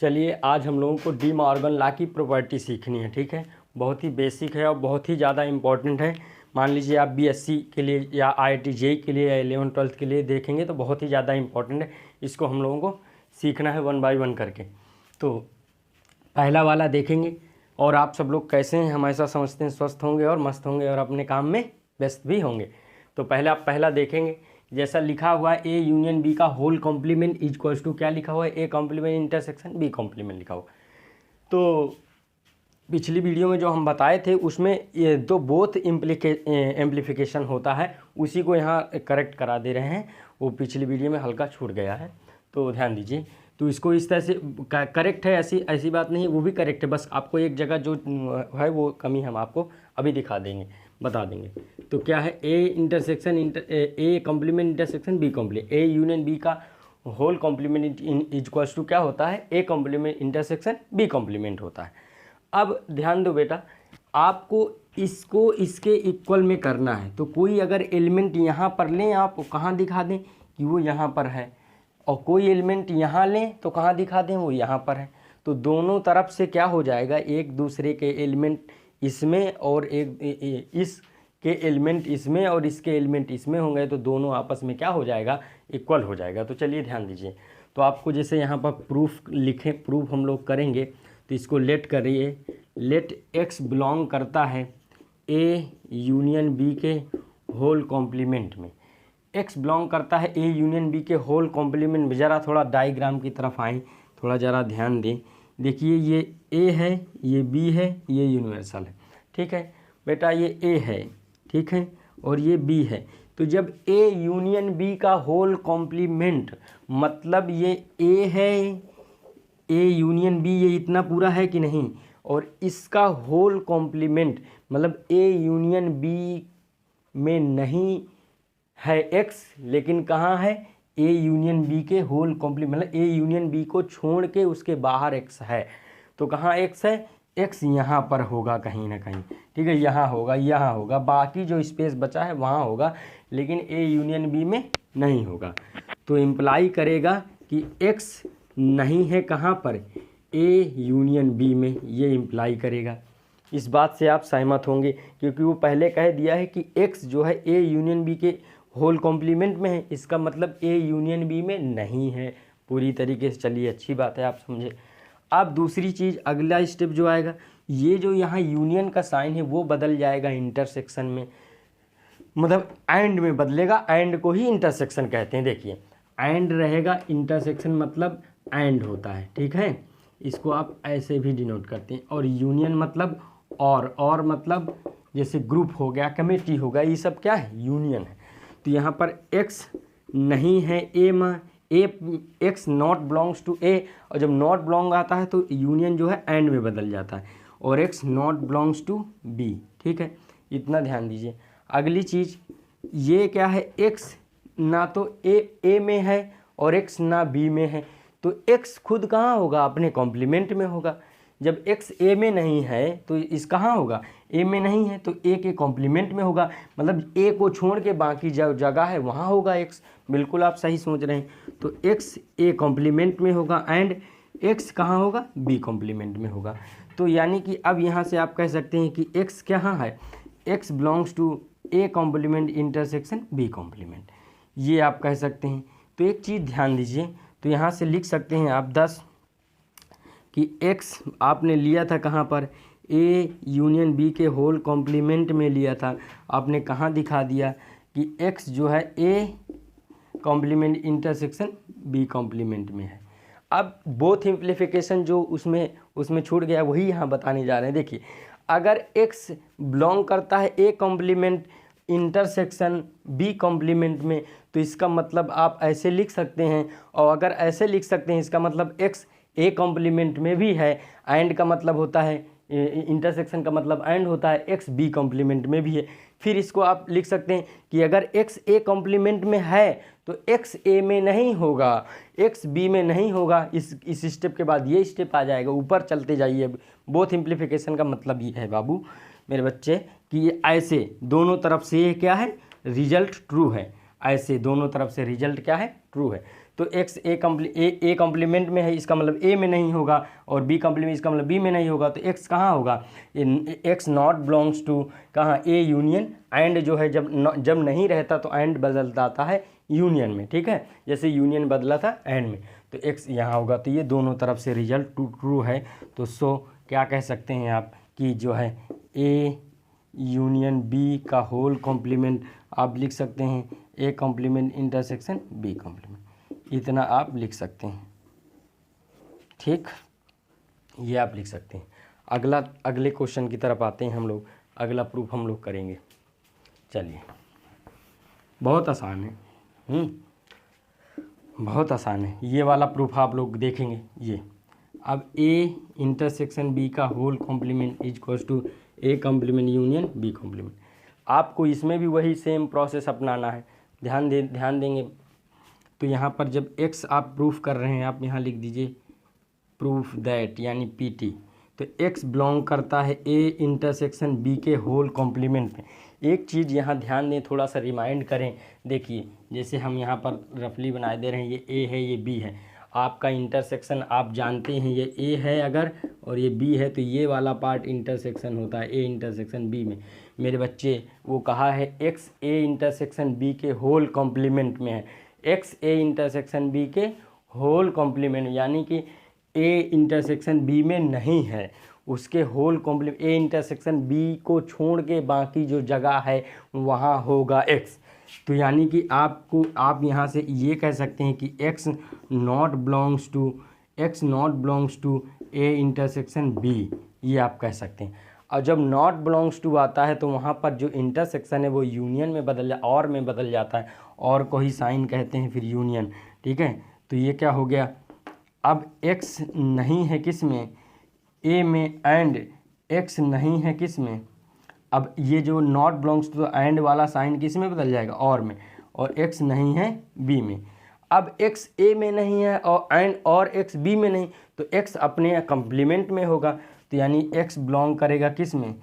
चलिए आज हम लोगों को डी मॉर्गन लॉ की प्रॉपर्टी सीखनी है। ठीक है, बहुत ही बेसिक है और बहुत ही ज़्यादा इम्पॉर्टेंट है। मान लीजिए आप बीएससी के लिए या आईआईटी जेईई के लिए या 11th-12th के लिए देखेंगे तो बहुत ही ज़्यादा इम्पॉर्टेंट है। इसको हम लोगों को सीखना है 1 बाय 1 करके। तो पहला वाला देखेंगे और आप सब लोग कैसे हैं, हम ऐसा समझते हैं स्वस्थ होंगे और मस्त होंगे और अपने काम में व्यस्त भी होंगे। तो पहला देखेंगे, जैसा लिखा हुआ है ए यूनियन बी का whole complement is equals to क्या लिखा हुआ है, A complement intersection B complement लिखा हुआ। तो पिछली वीडियो में जो हम बताए थे उसमें ये दो बोथ एम्प्लीफिकेशन होता है, उसी को यहाँ करेक्ट करा दे रहे हैं। वो पिछली वीडियो में हल्का छूट गया है तो ध्यान दीजिए। तो इसको इस तरह से करेक्ट है, ऐसी बात नहीं, वो भी करेक्ट है, बस आपको एक जगह जो है वो कमी हम आपको अभी दिखा देंगे, बता देंगे। तो क्या है, A complement intersection B complement, A union B का whole complement is equals to क्या होता है, A complement intersection B complement होता है। अब ध्यान दो बेटा, आपको इसको इसके इक्वल में करना है। तो कोई अगर एलिमेंट यहाँ पर लें, आप कहाँ दिखा दें कि वो यहाँ पर है, और कोई एलिमेंट यहाँ लें तो कहाँ दिखा दें वो यहाँ पर है। तो दोनों तरफ से क्या हो जाएगा, एक दूसरे के एलिमेंट इसमें और एक इसके एलिमेंट इसमें और इसके एलिमेंट इसमें होंगे, तो दोनों आपस में क्या हो जाएगा, इक्वल हो जाएगा। तो चलिए ध्यान दीजिए। तो आपको जैसे यहाँ पर प्रूफ लिखें, प्रूफ हम लोग करेंगे, तो इसको लेट करिए, लेट एक्स बिलोंग करता है ए यूनियन बी के होल कॉम्प्लीमेंट में। एक्स बिलोंग करता है ए यूनियन बी के होल कॉम्प्लीमेंट में। ज़रा थोड़ा डायग्राम की तरफ आएँ, थोड़ा ज़रा ध्यान दें। देखिए ये ए है, ये बी है, ये यूनिवर्सल है। ठीक है बेटा, ये ए है, ठीक है, और ये बी है। तो जब ए यूनियन बी का होल कॉम्प्लीमेंट, मतलब ये ए है, ए यूनियन बी, ये इतना पूरा है कि नहीं, और इसका होल कॉम्प्लीमेंट मतलब ए यूनियन बी में नहीं है एक्स, लेकिन कहाँ है, ए यूनियन बी के होल कॉम्प्लीमेंट, मतलब ए यूनियन बी को छोड़ के उसके बाहर एक्स है। तो कहाँ एक्स है, एक्स यहाँ पर होगा कहीं ना कहीं, ठीक है, यहाँ होगा, बाकी जो स्पेस बचा है वहाँ होगा, लेकिन ए यूनियन बी में नहीं होगा। तो इम्प्लाई करेगा कि एक्स नहीं है कहाँ पर, ए यूनियन बी में, ये इम्प्लाई करेगा। इस बात से आप सहमत होंगे, क्योंकि वो पहले कह दिया है कि एक्स जो है ए यूनियन बी के होल कॉम्प्लीमेंट में है, इसका मतलब ए यूनियन बी में नहीं है पूरी तरीके से। चलिए अच्छी बात है, आप समझे। अब दूसरी चीज़, अगला स्टेप जो आएगा, ये जो यहाँ यूनियन का साइन है वो बदल जाएगा इंटरसेक्शन में, मतलब एंड में बदलेगा, एंड को ही इंटरसेक्शन कहते हैं। देखिए एंड रहेगा, इंटरसेक्शन मतलब एंड होता है, ठीक है, इसको आप ऐसे भी डिनोट करते हैं। और यूनियन मतलब और मतलब जैसे ग्रुप हो गया, कमेटी हो गया, ये सब क्या है, यूनियन है। तो यहाँ पर एक्स नहीं है ए में, एक्स नॉट बिलोंग्स टू ए, और जब नॉट बिलोंग आता है तो यूनियन जो है एंड में बदल जाता है, और x not belongs to B, ठीक है, इतना ध्यान दीजिए। अगली चीज़ ये क्या है, एक्स ना तो ए में है और एक्स ना बी में है, तो एक्स खुद कहाँ होगा, अपने कॉम्प्लीमेंट में होगा। जब एक्स ए में नहीं है तो इस कहाँ होगा, ए में नहीं है तो ए के कॉम्प्लीमेंट में होगा, मतलब ए को छोड़ के बाकी जो जगह है वहाँ होगा एक्स। बिल्कुल आप सही सोच रहे हैं। तो एक्स ए कॉम्प्लीमेंट में होगा एंड एक्स कहाँ होगा, बी कॉम्प्लीमेंट में होगा। तो यानी कि अब यहाँ से आप कह सकते हैं कि एक्स कहाँ है, x belongs to A complement intersection B complement, ये आप कह सकते हैं। तो एक चीज़ ध्यान दीजिए, तो यहाँ से लिख सकते हैं आप 10 कि एक्स आपने लिया था कहाँ पर, ए यूनियन बी के होल कॉम्प्लीमेंट में लिया था, आपने कहाँ दिखा दिया कि एक्स जो है A complement intersection B complement में है। अब बोथ इम्प्लीफिकेशन जो उसमें छूट गया वही यहाँ बताने जा रहे हैं। देखिए अगर एक्स बिलोंग करता है A complement intersection B complement में, तो इसका मतलब आप ऐसे लिख सकते हैं, और अगर ऐसे लिख सकते हैं इसका मतलब एक्स ए कॉम्प्लीमेंट में भी है, एंड का मतलब होता है, इंटरसेक्शन का मतलब एंड होता है, एक्स बी कॉम्प्लीमेंट में भी है। फिर इसको आप लिख सकते हैं कि अगर एक्स ए कॉम्प्लीमेंट में है तो एक्स ए में नहीं होगा, एक्स बी में नहीं होगा। इस स्टेप के बाद ये स्टेप आ जाएगा, ऊपर चलते जाइए। बोथ इम्प्लीफिकेशन का मतलब ये है बाबू मेरे बच्चे कि ये ऐसे दोनों तरफ से ये क्या है, रिजल्ट ट्रू है, ऐसे दोनों तरफ से रिजल्ट क्या है, ट्रू है। तो एक्स ए कॉम्प्लीमेंट में है, इसका मतलब ए में नहीं होगा, और बी कॉम्प्लीमेंट इसका मतलब बी में नहीं होगा, तो एक्स कहाँ होगा, एक्स नॉट बिलोंग्स टू कहाँ, ए यूनियन एंड जो है जब नहीं रहता तो एंड बदल जाता है यूनियन में, ठीक है, जैसे यूनियन बदला था एंड में, तो एक्स यहाँ होगा। तो ये दोनों तरफ से रिजल्ट ट्रू है। तो सो क्या कह सकते हैं आप कि जो है ए यूनियन बी का होल कॉम्प्लीमेंट आप लिख सकते हैं A complement intersection B complement, इतना आप लिख सकते हैं, ठीक, ये आप लिख सकते हैं। अगले क्वेश्चन की तरफ आते हैं हम लोग, अगला प्रूफ हम लोग करेंगे। चलिए, बहुत आसान है, बहुत आसान है, ये वाला प्रूफ आप लोग देखेंगे। ये अब ए इंटरसेक्शन बी का whole complement is equals to A complement union B complement. आपको इसमें भी वही सेम प्रोसेस अपनाना है, ध्यान देंगे। तो यहाँ पर जब एक्स आप प्रूफ कर रहे हैं, आप यहाँ लिख दीजिए प्रूफ दैट यानी पीटी, तो एक्स बिलोंग करता है ए इंटरसेक्शन बी के होल कॉम्प्लीमेंट में। एक चीज़ यहाँ ध्यान दें, थोड़ा सा रिमाइंड करें। देखिए, जैसे हम यहाँ पर रफली बनाए दे रहे हैं, ये ए है, ये बी है, आपका इंटरसेक्शन आप जानते हैं, ये ए है अगर और ये बी है, तो ये वाला पार्ट इंटरसेक्शन होता है ए इंटरसेक्शन बी में। मेरे बच्चे, वो कहा है एक्स ए इंटरसेक्शन बी के होल कॉम्प्लीमेंट में है, एक्स ए इंटरसेक्शन बी के होल कॉम्प्लीमेंट, यानी कि ए इंटरसेक्शन बी में नहीं है, उसके whole complement A intersection B को छोड़ के बाकी जो जगह है वहाँ होगा एक्स। तो यानी कि आप यहाँ से ये कह सकते हैं कि x not belongs to A intersection B, ये आप कह सकते हैं। और जब नॉट बिलोंग्स टू आता है तो वहाँ पर जो इंटरसेक्शन है वो यूनियन में और में बदल जाता है, और को ही साइन कहते हैं फिर यूनियन, ठीक है। तो ये क्या हो गया, अब x नहीं है किस में, a में, एंड x नहीं है किस में, अब ये जो नॉट बिलोंग्स टू एंड वाला साइन किस में बदल जाएगा, और में, और x नहीं है b में। अब x a में नहीं है और x b में नहीं, तो x अपने कॉम्प्लीमेंट में होगा, तो यानी x बिलोंग करेगा किस में,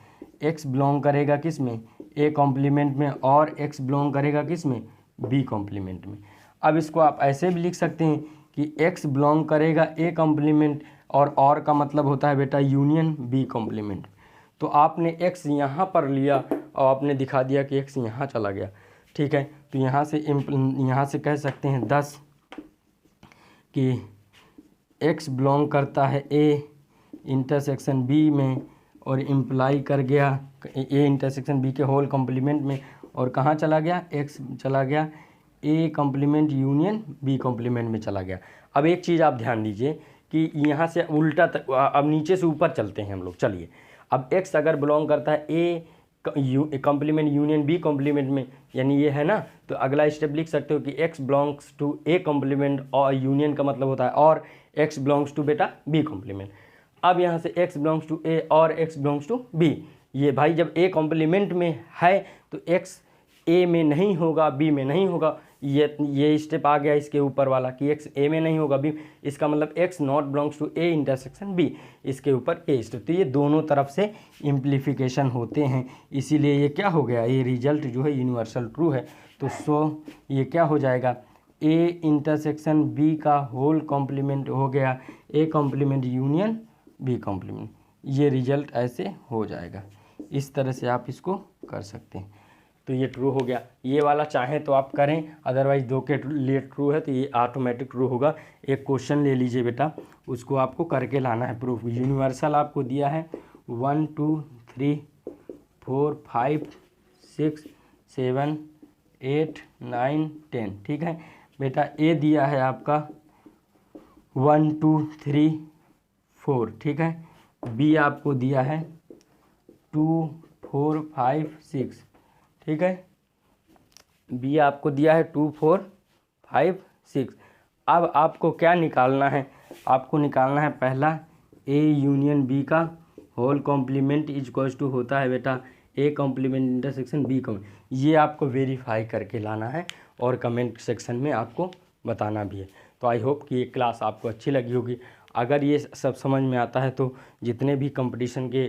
x बिलोंग करेगा किस में, a कॉम्प्लीमेंट में, और x बिलोंग करेगा किस में, b कॉम्प्लीमेंट में। अब इसको आप ऐसे भी लिख सकते हैं कि x बिलोंग करेगा ए कॉम्प्लीमेंट, और का मतलब होता है बेटा यूनियन बी कॉम्प्लीमेंट। तो आपने x यहाँ पर लिया और आपने दिखा दिया कि x यहाँ चला गया, ठीक है। तो यहाँ से कह सकते हैं 10 कि x बिलोंग करता है ए इंटरसेक्शन बी में, और इम्प्लाई कर गया ए इंटरसेक्शन बी के होल कॉम्प्लीमेंट में, और कहाँ चला गया, x चला गया A complement union B complement में चला गया। अब एक चीज़ आप ध्यान दीजिए कि यहाँ से उल्टा अब नीचे से ऊपर चलते हैं हम लोग। चलिए, अब x अगर बिलोंग करता है A complement union B complement में, यानी ये है ना, तो अगला स्टेप लिख सकते हो कि x belongs to A complement, और यूनियन का मतलब होता है और x बिलोंग्स टू बेटा बी कॉम्प्लीमेंट। अब यहाँ से x बिलोंग्स टू ए और x बिलोंग्स टू बी, ये भाई जब ए कॉम्प्लीमेंट में है तो x ए में नहीं होगा, बी में नहीं होगा, ये स्टेप आ गया इसके ऊपर वाला कि x ए में नहीं होगा बी, इसका मतलब x not belongs to A intersection B, इसके ऊपर ए स्टेप। तो ये दोनों तरफ से इम्प्लीफिकेशन होते हैं, इसीलिए ये क्या हो गया, ये रिजल्ट जो है यूनिवर्सल ट्रू है। तो सो ये क्या हो जाएगा, ए इंटरसेक्शन बी का होल कॉम्प्लीमेंट हो गया A complement union B complement, ये रिजल्ट ऐसे हो जाएगा। इस तरह से आप इसको कर सकते हैं। तो ये ट्रू हो गया, ये वाला चाहें तो आप करें, अदरवाइज दो के लिए ट्रू है तो ये ऑटोमेटिक ट्रू होगा। एक क्वेश्चन ले लीजिए बेटा, उसको आपको करके लाना है प्रूफ। यूनिवर्सल आपको दिया है 1 2 3 4 5 6 7 8 9 10, ठीक है बेटा। ए दिया है आपका 1 2 3 4, ठीक है। बी आपको दिया है 2 4 5 6, ठीक है। बी आपको दिया है 2 4 5 6। अब आपको क्या निकालना है, आपको निकालना है पहला ए यूनियन बी का whole complement is equals to होता है बेटा A complement intersection B complement. ये आपको वेरीफाई करके लाना है और कमेंट सेक्शन में आपको बताना भी है। तो आई होप कि ये क्लास आपको अच्छी लगी होगी। अगर ये सब समझ में आता है तो जितने भी कंपटीशन के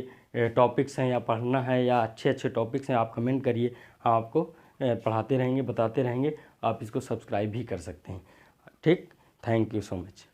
टॉपिक्स हैं या पढ़ना है या अच्छे अच्छे टॉपिक्स हैं, आप कमेंट करिए, हम आपको पढ़ाते रहेंगे, बताते रहेंगे। आप इसको सब्सक्राइब भी कर सकते हैं, ठीक। Thank you so much.